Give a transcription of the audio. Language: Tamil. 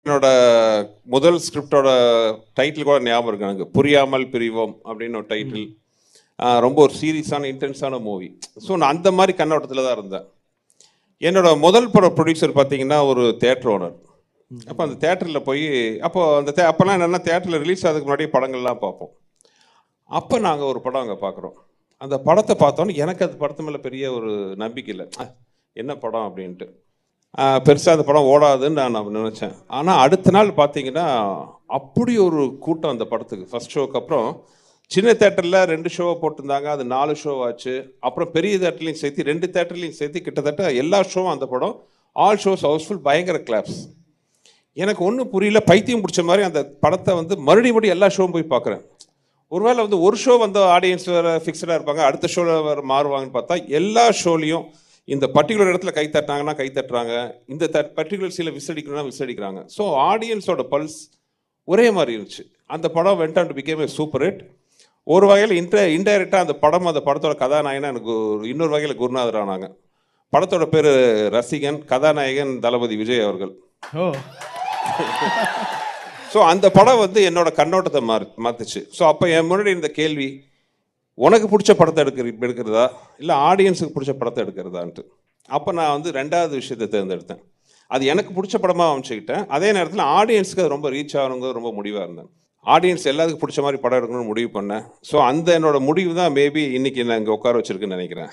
என்னோட முதல் ஸ்கிரிப்டோட டைட்டில் கூட ஞாபகம் இருக்கு எனக்கு, புரியாமல் பிரிவோம் அப்படின்னு ஒரு டைட்டில். ரொம்ப ஒரு சீரியஸான இன்டென்ஸான மூவி. ஸோ நான் அந்த மாதிரி கண்ணோட்டத்தில் தான் இருந்தேன். என்னோட முதல் பட ப்ரொடியூசர் பார்த்தீங்கன்னா ஒரு தேட்டர் ஓனர். அப்போ அந்த தேட்டரில் போய் அப்போல்லாம் என்னென்னா தேட்டரில் ரிலீஸ் ஆகிறதுக்கு முன்னாடியே படங்கள்லாம் பார்ப்போம். அப்போ நாங்கள் ஒரு படம் அங்கே பார்க்குறோம். அந்த படத்தை பார்த்தோன்னே எனக்கு அது படத்து மேலே பெரிய ஒரு நம்பிக்கை இல்லை, என்ன படம் அப்படின்ட்டு. பெருசாக அந்த படம் ஓடாதுன்னு நான் நினச்சேன். ஆனால் அடுத்த நாள் பார்த்தீங்கன்னா அப்படி ஒரு கூட்டம் அந்த படத்துக்கு. ஃபஸ்ட் ஷோக்கு அப்புறம் சின்ன தேட்டரில் 2 ஷோவை போட்டிருந்தாங்க, அது 4 ஷோ ஆச்சு. அப்புறம் பெரிய தேட்டர்லையும் சேர்த்து 2 தேட்டர்லையும் சேர்த்து கிட்டத்தட்ட எல்லா ஷோவும் அந்த படம் ஆல் ஷோஸ் ஹவுஸ்ஃபுல், பயங்கர கிளாப்ஸ். எனக்கு ஒன்றும் புரியல, பைத்தியம் பிடிச்ச மாதிரி அந்த படத்தை மறுபடியும் எல்லா ஷோவும் போய் பார்க்குறேன். ஒருவேளை ஒரு ஷோ ஆடியன்ஸ் வேறு ஃபிக்ஸடாக இருப்பாங்க, அடுத்த ஷோவில் வேறு மாறுவாங்கன்னு பார்த்தா எல்லா ஷோலையும் இந்த பர்டிகுலர் இடத்துல கை தட்டினாங்கன்னா கை தட்டுறாங்க, இந்த பர்டிகுலர் சீல விசடிக்கணும்னா விசடிக்கிறாங்க. ஸோ ஆடியன்ஸோட பல்ஸ் ஒரே மாதிரி இருந்துச்சு. அந்த படம் went on to became A super hit. ஒரு வகையில் இன்டைரக்டாக அந்த படத்தோட கதாநாயகனா எனக்கு இன்னொரு வகையில் குருநாதர் ஆனாங்க. படத்தோட பேர் ரசிகன், கதாநாயகன் தளபதி விஜய் அவர்கள். ஸோ அந்த படம் என்னோட கண்ணோட்டத்தை மாற்றுச்சு. ஸோ அப்போ என் முன்னாடி இந்த கேள்வி, உனக்கு பிடிச்ச படத்தை எடுக்கிறதா இல்லை ஆடியன்ஸுக்கு பிடிச்ச படத்தை எடுக்கிறதான்ட்டு. அப்போ நான் 2வது விஷயத்தை தேர்ந்தெடுத்தேன். அது எனக்கு பிடிச்ச படமாக அமைச்சுக்கிட்டேன். அதே நேரத்தில் ஆடியன்ஸுக்கு அது ரொம்ப ரீச் ஆகணுங்கிறது ரொம்ப முடிவாக இருந்தேன். ஆடியன்ஸ் எல்லாத்துக்கும் பிடிச்ச மாதிரி படம் எடுக்கணும்னு முடிவு பண்ணேன். ஸோ என்னோட முடிவு தான் மேபி இன்னைக்கு நான் இங்கே உட்கார வச்சிருக்குன்னு நினைக்கிறேன்.